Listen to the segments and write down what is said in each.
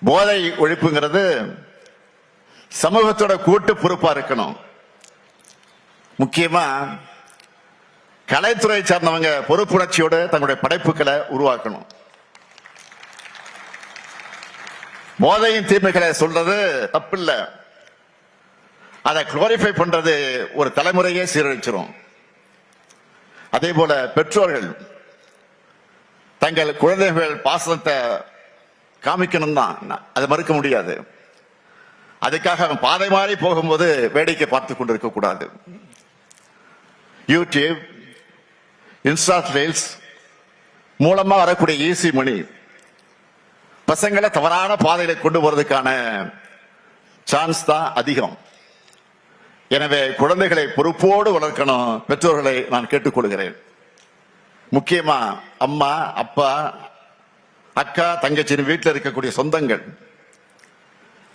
போதை ஒழிப்புங்கிறது சமூகத்தோட கூட்டு பொறுப்பா இருக்கணும். முக்கியமா கலைத்துறை சார்ந்தவங்க பொறுப்புணர்ச்சியோட தங்களுடைய படைப்புகளை உருவாக்கணும். போதையின் தீமைகளை சொல்றது தப்பில்லை, அதை குளோரிஃபை பண்றது ஒரு தலைமுறையே சீரழிச்சிரும். அதே போல பெற்றோர்கள் தங்கள் குழந்தைகள் பாசத்தை காமிக்கணும் தான், அதை மறுக்க முடியாது. அதுக்காக அவன் பாதை மாறி போகும்போது வேடிக்கை பார்த்து கொண்டிருக்க கூடாது. யூடியூப், இன்ஸ்டா ரீல்ஸ் மூலமா வரக்கூடிய ஈஸி மணி பசங்களை தவறான பாதையில கொண்டு போறதுக்கான சான்ஸ் தான் அதிகம். எனவே குழந்தைகளை பொறுப்போடு வளர்க்கணும் பெற்றோர்களை நான் கேட்டுக்கொள்கிறேன். முக்கியமா அம்மா, அப்பா, அக்கா, தங்கச்சின்னு வீட்டில் இருக்கக்கூடிய சொந்தங்கள்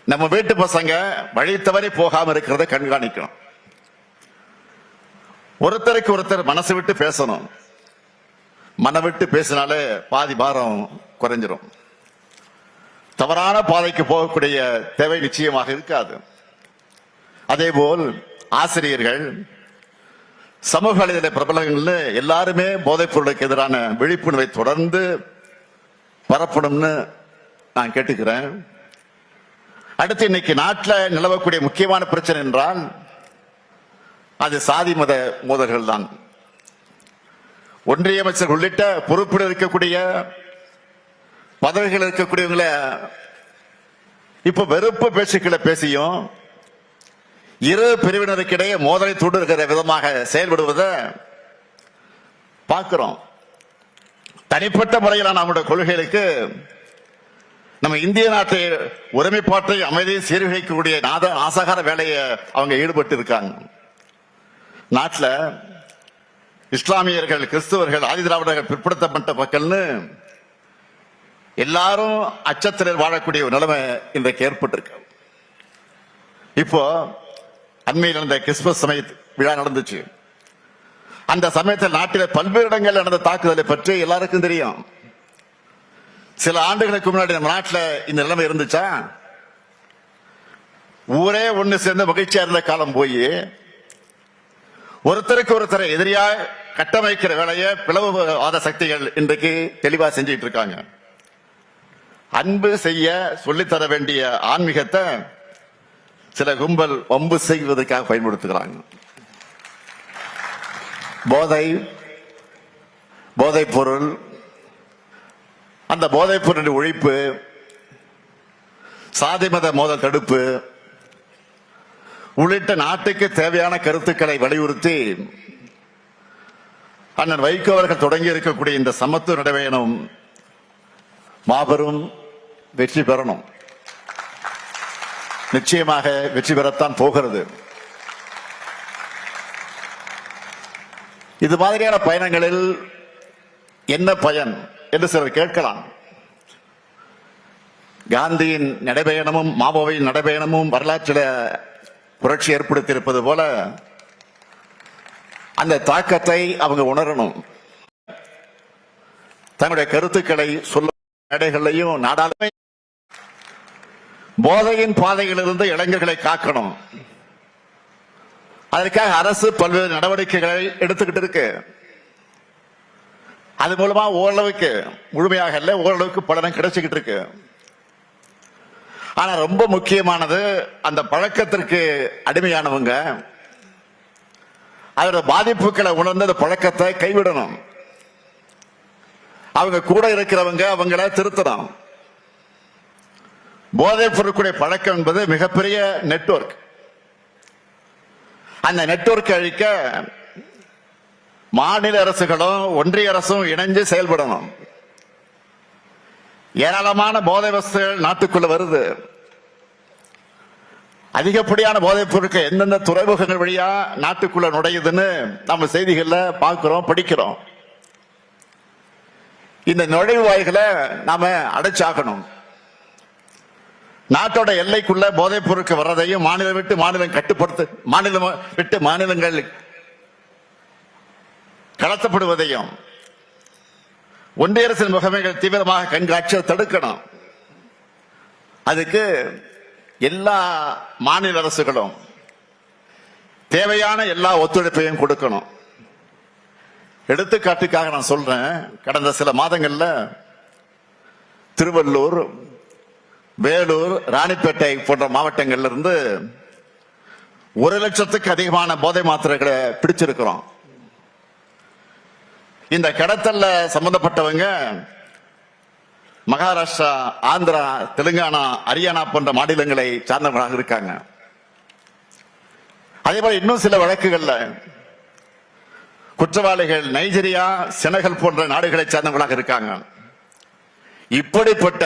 நம்ம வீட்டு பசங்க வழி தவறி போகாம இருக்கிறத கண்காணிக்கணும். ஒருத்தருக்கு ஒருத்தர் மனசு விட்டு பேசணும். மனம் விட்டு பேசினாலே பாதி பாரம் குறைஞ்சிரும். தவறான பாதைக்கு போகக்கூடிய தேவை நிச்சயமாக இருக்காது. அதேபோல் ஆசிரியர்கள், சமூக வலைதள பிரபலங்கள் எல்லாருமே போதைப் பொருளுக்கு எதிரான விழிப்புணர்வை தொடர்ந்து பரப்பணும்னு நான் கேட்டுக்கிறேன். அடுத்து இன்னைக்கு நாட்டில் நிலவக்கூடிய முக்கியமான பிரச்சனை என்றால் அது சாதி மத மோதல்கள் தான். ஒன்றிய அமைச்சர் உள்ளிட்ட பொறுப்பில் இருக்கக்கூடிய பதவிகள் இருக்கக்கூடியவங்களை இப்ப வெறுப்பு பேச்சுக்களை பேசியும் இரு பிரிவினருக்கிடையே மோதலை தூண்டுகிற விதமாக செயல்படுவதை பார்க்கிறோம். தனிப்பட்ட முறையில் நம்முடைய கொள்கைகளுக்கு நம்ம இந்திய நாட்டை ஒருமைப்பாட்டை அமைதியை சீர்குலைக்கக்கூடிய நாசகார வேலையை அவங்க ஈடுபட்டு இருக்காங்க. நாட்டில் இஸ்லாமியர்கள், கிறிஸ்தவர்கள், ஆதிதிராவிடர்கள், பிற்படுத்தப்பட்ட மக்கள்னு எல்லாரும் அச்சத்தில் வாழக்கூடிய ஒரு நிலைமை இன்றைக்கு ஏற்பட்டிருக்கு. இப்போ அண்மையில் நடந்த கிறிஸ்துமஸ் சமய விழா நடந்துச்சு. அந்த சமயத்தில் நாட்டில் பல்வேறு இடங்களில் நடந்த தாக்குதலை பற்றி எல்லாருக்கும் தெரியும். சில ஆண்டுகளுக்கு முன்னாடி நம்ம நாட்டில் இந்த நிலைமை இருந்துச்சா? ஊரே ஒண்ணு சேர்ந்து மகிழ்ச்சியா இருந்த காலம் போய் ஒருத்தருக்கு ஒருத்தரை எதிரியா கட்டமைக்கிற வேலையை பிளவுவாத சக்திகள் இன்றைக்கு தெளிவா செஞ்சிட்டு இருக்காங்க. அன்பு செய்ய சொல்லித்தர வேண்டிய ஆன்மீகத்தை சில கும்பல் வம்பு செய்வதற்காக பயன்படுத்துகிறாங்க. போதைப் பொருள், அந்த போதைப் பொருளின் ஒழிப்பு, சாதி மத மோதல் தடுப்பு உள்ளிட்ட நாட்டுக்கு தேவையான கருத்துக்களை வலியுறுத்தி அண்ணன் வைகோ அவர்கள் தொடங்கி இருக்கக்கூடிய இந்த சமத்துவ நடைபயணம் மாபெரும் வெற்றி பெறணும். நிச்சயமாக வெற்றி பெறத்தான் போகிறது. இது மாதிரியான பயணங்களில் என்ன பயன் என்று சிலர் கேட்கலாம். காந்தியின் நடைபயணமும் மாவோவின் நடைபயணமும் வரலாற்றில் புரட்சி ஏற்படுத்தியிருப்பது போல அந்த தாக்கத்தை அவங்க உணரணும். தங்களுடைய கருத்துக்களை சொல்ல மேடைகளையும் நாடாளுமன்ற போதையின் பாதைகளிலிருந்து இளைஞர்களை காக்கணும். அதற்காக அரசு பல்வேறு நடவடிக்கைகளை எடுத்துக்கிட்டு இருக்கு. அது மூலமா ஓரளவுக்கு, முழுமையாக இல்ல, ஓரளவுக்கு பலனும் கிடைச்சுக்கிட்டு இருக்கு. ஆனா ரொம்ப முக்கியமானது, அந்த பழக்கத்திற்கு அடிமையானவங்க அதோட பாதிப்புகளை உணர்ந்து அந்த பழக்கத்தை கைவிடணும். அவங்க கூட இருக்கிறவங்க அவங்கள திருத்தணும். போதைப் பொருட்களுடைய பழக்கம் என்பது மிகப்பெரிய நெட்வொர்க். அந்த நெட்வொர்க் அழிக்க மாநில அரசுகளும் ஒன்றிய அரசும் இணைஞ்சு செயல்படணும். ஏராளமான போதை வஸ்துகள் நாட்டுக்குள்ள வருது. அதிகப்படியான போதைப் பொருட்கள் எந்தெந்த துறைமுகங்கள் வழியா நாட்டுக்குள்ள நுழையுதுன்னு நம்ம செய்திகள்ல பார்க்கிறோம், படிக்கிறோம். இந்த நுழைவு வாய்களை நாம அடைச்சாகணும். நாட்டோட எல்லைக்குள்ள போதைப் பொருட்கள் வர்றதையும் மாநிலம் விட்டு மாநிலம் கட்டுப்படுத்த, மாநிலம் விட்டு மாநிலங்கள் கடத்தப்படுவதையும் ஒன்றிய அரசின் முகமைகள் தீவிரமாக கண்காட்சியை தடுக்கணும். அதுக்கு எல்லா மாநில அரசுகளும் தேவையான எல்லா ஒத்துழைப்பையும் கொடுக்கணும். எடுத்துக்காட்டுக்காக நான் சொல்றேன், கடந்த சில மாதங்கள்ல திருவள்ளூர், வேலூர், ராணிப்பேட்டை போன்ற மாவட்டங்கள்ல இருந்து 1,00,000க்கு அதிகமான போதை மாத்திரைகளை பிடிச்சிருக்கிறோம். இந்த கடத்தல்ல சம்பந்தப்பட்டவங்க மகாராஷ்டிரா, ஆந்திரா, தெலுங்கானா, ஹரியானா போன்ற மாநிலங்களை சார்ந்தவர்களாக இருக்காங்க. அதே போல இன்னும் சில வழக்குகள்ல குற்றவாளிகள் நைஜீரியா, செனகல் போன்ற நாடுகளை சார்ந்தவர்களாக இருக்காங்க. இப்படிப்பட்ட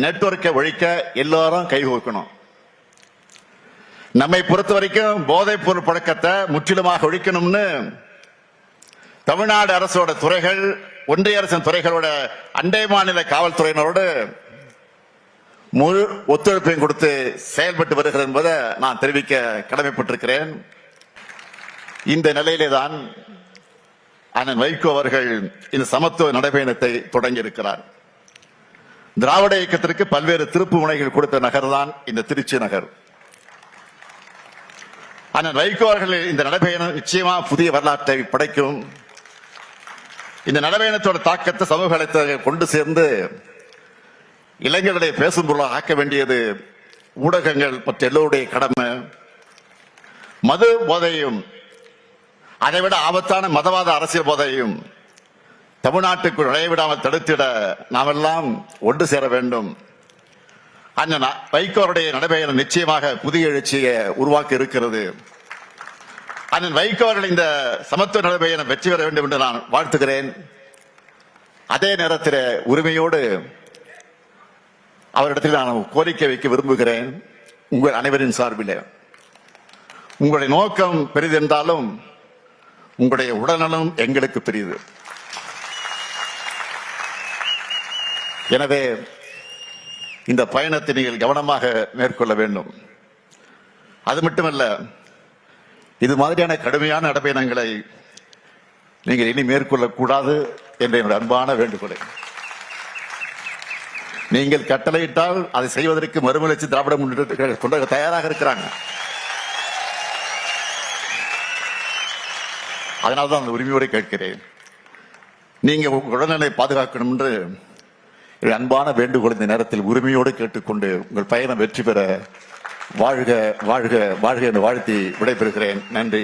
நெட்வொர்க்கை ஒழிக்க எல்லாரும் கைகோர்க்கணும். நம்மை பொறுத்த வரைக்கும் போதைப் பொருள் பழக்கத்தை முற்றிலுமாக ஒழிக்கணும்னு தமிழ்நாடு அரசோட துறைகள், ஒன்றிய அரசின் துறைகளோட அண்டை மாநில காவல்துறையினரோடு முழு ஒத்துழைப்பையும் கொடுத்து செயல்பட்டு வருகிறது என்பதை நான் தெரிவிக்க கடமைப்பட்டிருக்கிறேன். இந்த நிலையிலேதான் அண்ணன் வைகோ அவர்கள் இந்த சமத்துவ நடைபயணத்தை தொடங்கி இருக்கிறார். திராவிட இயக்கத்திற்கு பல்வேறு திருப்பு முனைகள் கொடுத்த நகர் தான் இந்த திருச்சி நகர். அண்ணன் வைகோ அவர்கள் இந்த நடைபயணம் நிச்சயமா புதிய வரலாற்றை படைக்கும். இந்த நடைபயணத்தோட தாக்கத்தை சமூக வலைத்தளங்கள் கொண்டு சேர்ந்து இளைஞர்களை பேசும் பொருளாக ஆக்க வேண்டியது ஊடகங்கள் மற்ற எல்லோருடைய கடமை. மது போதையும் அதைவிட ஆபத்தான மதவாத அரசியல் போதையும் தமிழ்நாட்டுக்குள் நுழைவிடாமல் தடுத்திட நாமெல்லாம் ஒன்று சேர வேண்டும். அண்ணன் வைகோருடைய நடைபயணம் நிச்சயமாக புதிய எழுச்சியை உருவாக்கி இருக்கிறது. அண்ணன் வைகோ அவர்கள் இந்த சமத்துவ நடைபயணம் வெற்றி பெற வேண்டும் என்று நான் வாழ்த்துகிறேன். அதே நேரத்தில் உரிமையோடு அவரிடத்தில் நான் கோரிக்கை வைக்க விரும்புகிறேன். உங்கள் அனைவரின் சார்பில் உங்களுடைய நோக்கம் பெரிதென்றாலும் உங்களுடைய உடல்நலம் எங்களுக்கு பெரியது. எனவே இந்த பயணத்தை நீங்கள் கவனமாக மேற்கொள்ள வேண்டும். அது மட்டுமல்ல, இது மாதிரியான கடுமையான நடைபயணங்களை நீங்கள் இனி மேற்கொள்ளக்கூடாது என்ற என்னுடைய அன்பான வேண்டுகோளை நீங்கள் கட்டளையிட்டால் அதை செய்வதற்கு மறுமலர்ச்சி திராவிட முன்னேற்ற கொண்டு தயாராக இருக்கிறாங்க. அதனால்தான் அந்த உரிமையோடு கேட்கிறேன். நீங்க உங்கள் உடல்நிலை பாதுகாக்கணும் என்று அன்பான வேண்டுகோள் இந்த நேரத்தில் உரிமையோடு கேட்டுக்கொண்டு உங்கள் பயணம் வெற்றி பெற வாழ்க வாழ்க வாழ்க என்று வாழ்த்தி விடைபெறுகிறேன். நன்றி.